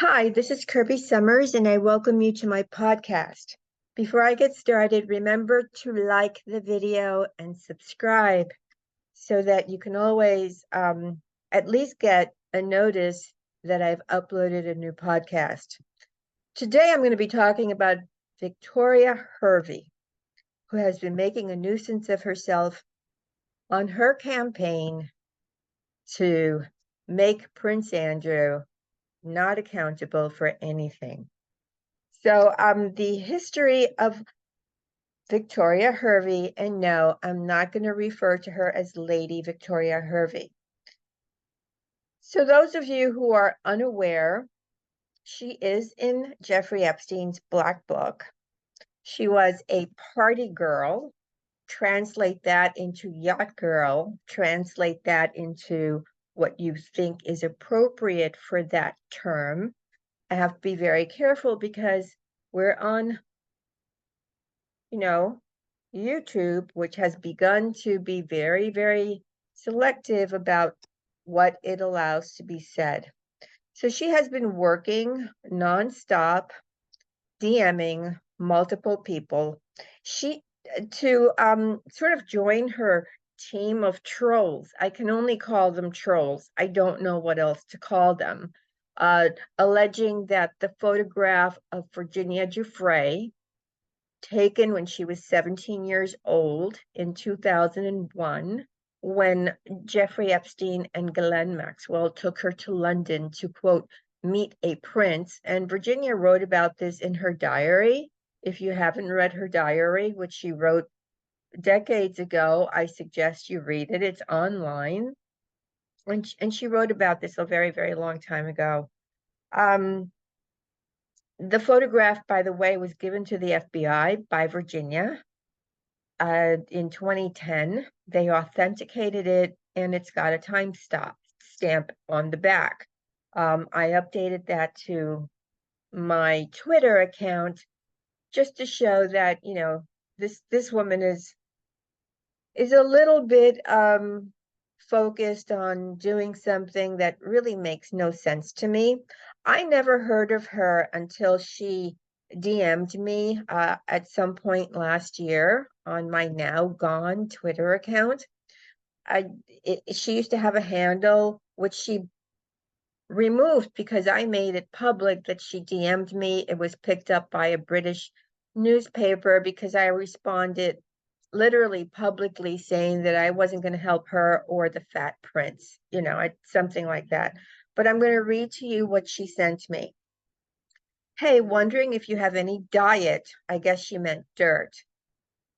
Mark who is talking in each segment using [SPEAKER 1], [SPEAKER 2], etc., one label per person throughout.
[SPEAKER 1] Hi, this is Kirby Summers, and I welcome you to my podcast. Before I get started, remember to like the video and subscribe so that you can always at least get a notice that I've uploaded a new podcast. Today, I'm going to be talking about Victoria Hervey, who has been making a nuisance of herself on her campaign to make Prince Andrew not accountable for anything. So the history of Victoria Hervey, and no, I'm not going to refer to her as Lady Victoria Hervey. So those of you who are unaware, she is in Jeffrey Epstein's Black Book. She was a party girl. Translate that into yacht girl. Translate that into what you think is appropriate for that term. I have to be very careful because we're on YouTube, which has begun to be very, very selective about what it allows to be said. So she has been working nonstop, DMing multiple people. She to sort of join her team of trolls. I can only call them trolls. I don't know what else to call them. Alleging that the photograph of Virginia Giuffre, taken when she was 17 years old in 2001, when Jeffrey Epstein and Ghislaine Maxwell took her to London to, quote, meet a prince. And Virginia wrote about this in her diary. If you haven't read her diary, which she wrote decades ago, I suggest you read it. It's online. And she wrote about this a very, very long time ago. The photograph, by the way, was given to the FBI by Virginia in 2010. They authenticated it, and it's got a time stamp on the back. I updated that to my Twitter account just to show that, this woman is a little bit focused on doing something that really makes no sense to me. I never heard of her until she DM'd me at some point last year on my now gone Twitter account. She used to have a handle which she removed because I made it public that she DM'd me. It was picked up by a British newspaper because I responded literally publicly saying that I wasn't going to help her or the Fat Prince, something like that. But I'm going to read to you what she sent me. Hey, wondering if you have any diet. I guess she meant dirt.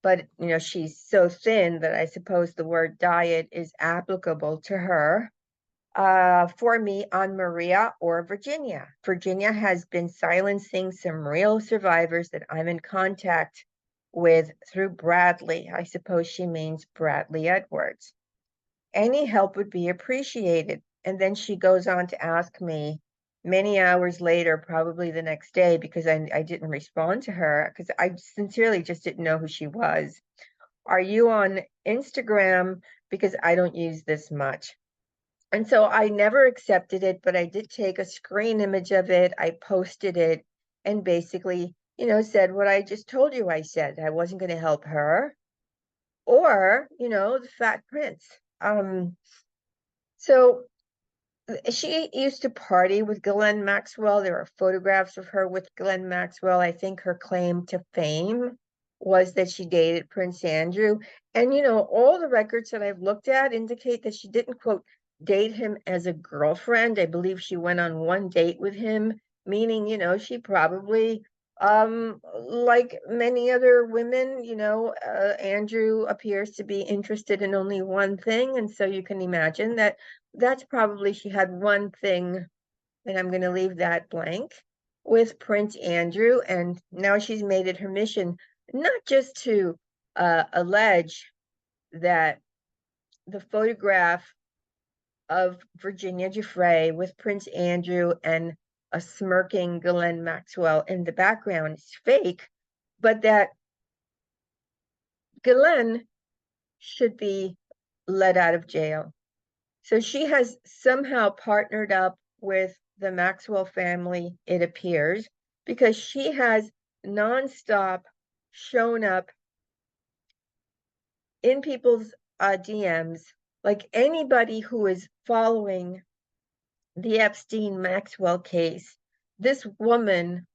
[SPEAKER 1] But, she's so thin that I suppose the word diet is applicable to her. For me on Maria or Virginia. Virginia has been silencing some real survivors that I'm in contact with through Bradley. I suppose she means Bradley Edwards. Any help would be appreciated. And then she goes on to ask me many hours later, probably the next day, because I didn't respond to her, because I sincerely just didn't know who she was. Are you on Instagram? Because I don't use this much. And so I never accepted it, but I did take a screen image of it. I posted it and basically, said what I just told you I said. I wasn't going to help her or, the Fat Prince. So she used to party with Ghislaine Maxwell. There are photographs of her with Ghislaine Maxwell. I think her claim to fame was that she dated Prince Andrew. And, all the records that I've looked at indicate that she didn't, quote, date him as a girlfriend. I believe she went on one date with him, meaning, she probably, like many other women, Andrew appears to be interested in only one thing. And so you can imagine that that's probably she had one thing, and I'm going to leave that blank, with Prince Andrew. And now she's made it her mission not just to allege that the photograph of Virginia Giuffre with Prince Andrew and a smirking Ghislaine Maxwell in the background is fake, but that Ghislaine should be let out of jail. So she has somehow partnered up with the Maxwell family, it appears, because she has nonstop shown up in people's DMs. Like anybody who is following the Epstein Maxwell case, this woman,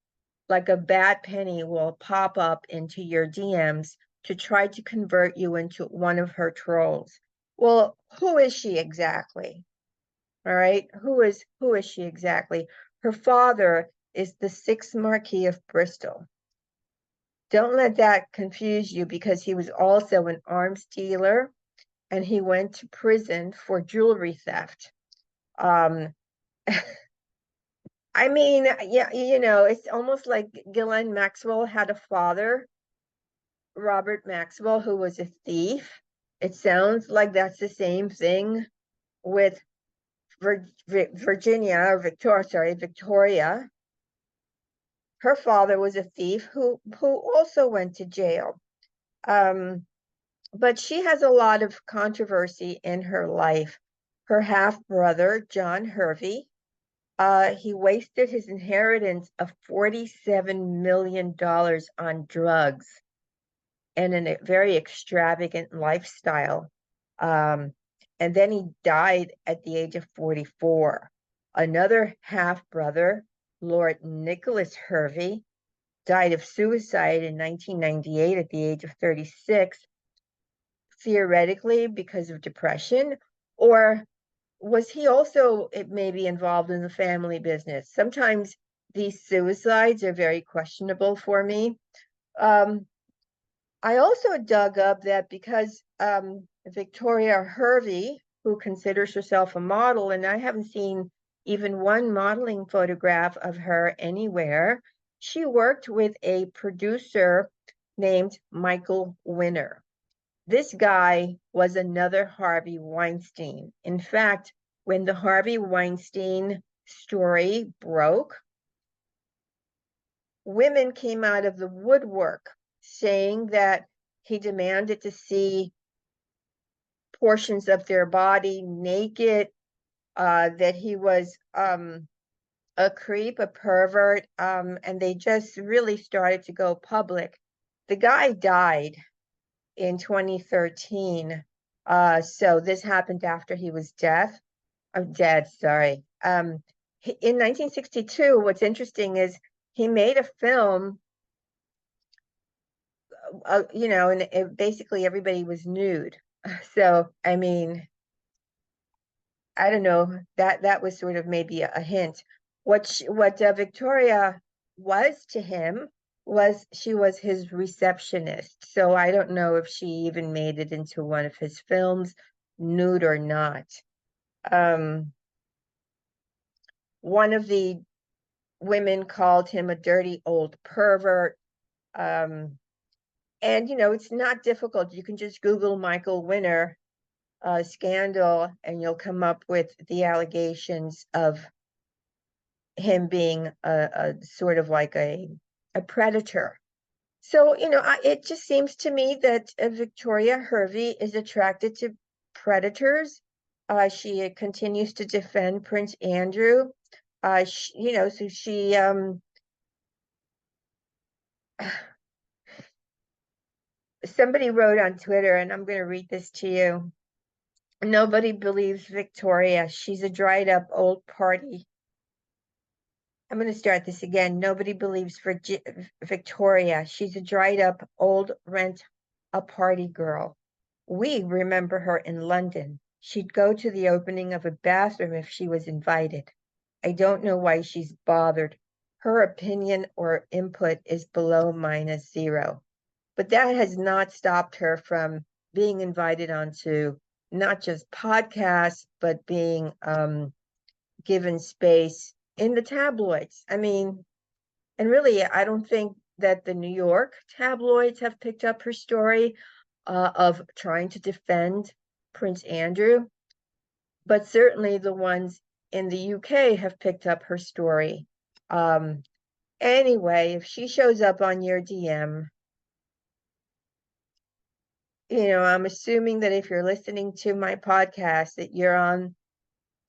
[SPEAKER 1] like a bad penny, will pop up into your DMs to try to convert you into one of her trolls. Well, who is she exactly? All right, who is she exactly? Her father is the 6th Marquis of Bristol. Don't let that confuse you, because he was also an arms dealer and he went to prison for jewelry theft. I mean, yeah, it's almost like Ghislaine Maxwell had a father, Robert Maxwell, who was a thief. It sounds like that's the same thing with Victoria. Her father was a thief who also went to jail. But she has a lot of controversy in her life. Her half brother, John Hervey, he wasted his inheritance of $47 million on drugs and in a very extravagant lifestyle. And then he died at the age of 44. Another half brother, Lord Nicholas Hervey, died of suicide in 1998 at the age of 36, theoretically because of depression, or was he also maybe involved in the family business? Sometimes these suicides are very questionable for me. I also dug up that because Victoria Hervey, who considers herself a model, and I haven't seen even one modeling photograph of her anywhere, she worked with a producer named Michael Winner. This guy was another Harvey Weinstein. In fact, when the Harvey Weinstein story broke, women came out of the woodwork saying that he demanded to see portions of their body naked, that he was a creep, a pervert, and they just really started to go public. The guy died in 2013. So this happened after he was dead, sorry. In 1962, what's interesting is he made a film, and basically everybody was nude. So, I mean, I don't know, that was sort of maybe a hint. What Victoria was to him was she was his receptionist. So I don't know if she even made it into one of his films, nude or not. One of the women called him a dirty old pervert. And it's not difficult. You can just Google Michael Winner scandal and you'll come up with the allegations of him being a sort of like a predator. So, it just seems to me that Victoria Hervey is attracted to predators. She continues to defend Prince Andrew. So she somebody wrote on Twitter, and I'm going to read this to you. Nobody believes Victoria. She's a dried up old party. I'm going to start this again. Nobody believes Victoria. She's a dried up old a party girl. We remember her in London. She'd go to the opening of a bathroom if she was invited. I don't know why she's bothered. Her opinion or input is below -0. But that has not stopped her from being invited onto not just podcasts, but being given space in the tabloids. I mean, and really, I don't think that the New York tabloids have picked up her story of trying to defend Prince Andrew, but certainly the ones in the UK have picked up her story. Anyway, if she shows up on your DM, I'm assuming that if you're listening to my podcast, that you're on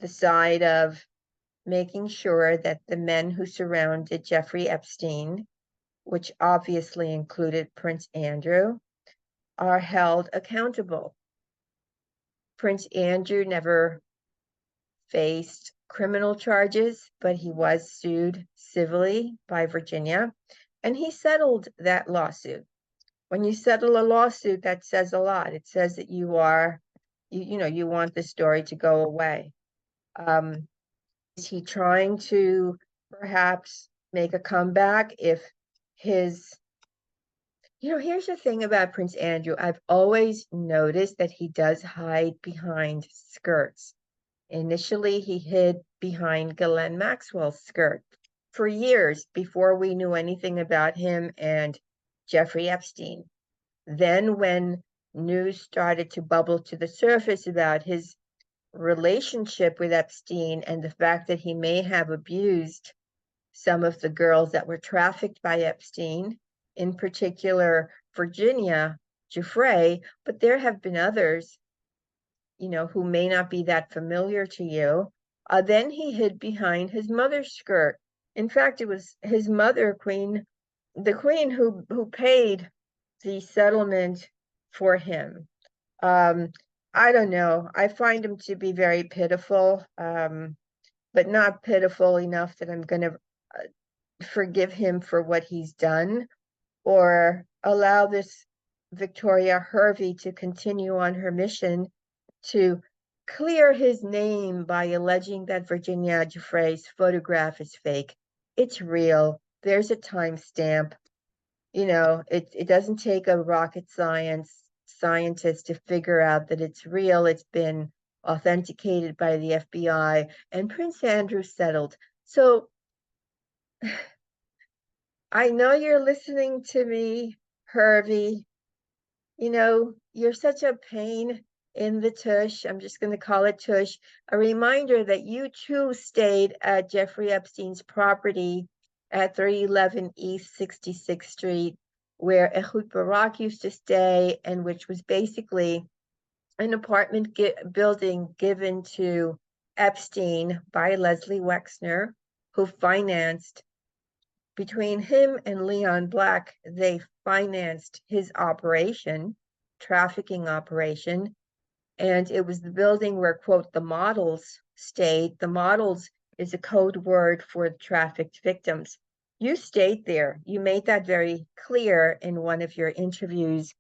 [SPEAKER 1] the side of making sure that the men who surrounded Jeffrey Epstein, which obviously included Prince Andrew, are held accountable. Prince Andrew never faced criminal charges, but he was sued civilly by Virginia, and he settled that lawsuit. When you settle a lawsuit, that says a lot. It says that you want the story to go away. Is he trying to perhaps make a comeback if his here's the thing about Prince Andrew. I've always noticed that he does hide behind skirts. Initially, he hid behind Ghislaine Maxwell's skirt for years before we knew anything about him and Jeffrey Epstein. Then, when news started to bubble to the surface about his relationship with Epstein and the fact that he may have abused some of the girls that were trafficked by Epstein, in particular Virginia Giuffre, but there have been others, who may not be that familiar to you. Then he hid behind his mother's skirt. In fact, it was his mother, the queen who paid the settlement for him. I don't know. I find him to be very pitiful, but not pitiful enough that I'm going to forgive him for what he's done or allow this Victoria Hervey to continue on her mission to clear his name by alleging that Virginia Giuffre's photograph is fake. It's real. There's a timestamp. It doesn't take a rocket scientist to figure out that it's real. It's been authenticated by the FBI, and Prince Andrew settled. So I know you're listening to me, Hervey. You're such a pain in the tush. I'm just going to call it tush. A reminder that you too stayed at Jeffrey Epstein's property at 311 East 66th Street, where Ehud Barak used to stay, and which was basically an apartment building given to Epstein by Leslie Wexner, who financed, between him and Leon Black, they financed his trafficking operation. And it was the building where, quote, the models stayed. The models is a code word for trafficked victims. You stayed there. You made that very clear in one of your interviews.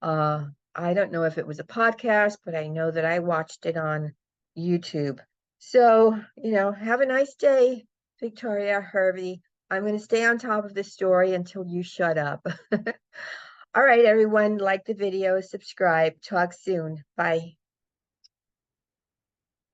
[SPEAKER 1] I don't know if it was a podcast, but I know that I watched it on YouTube. So, have a nice day, Victoria Hervey. I'm going to stay on top of this story until you shut up. All right, everyone, like the video, subscribe. Talk soon. Bye.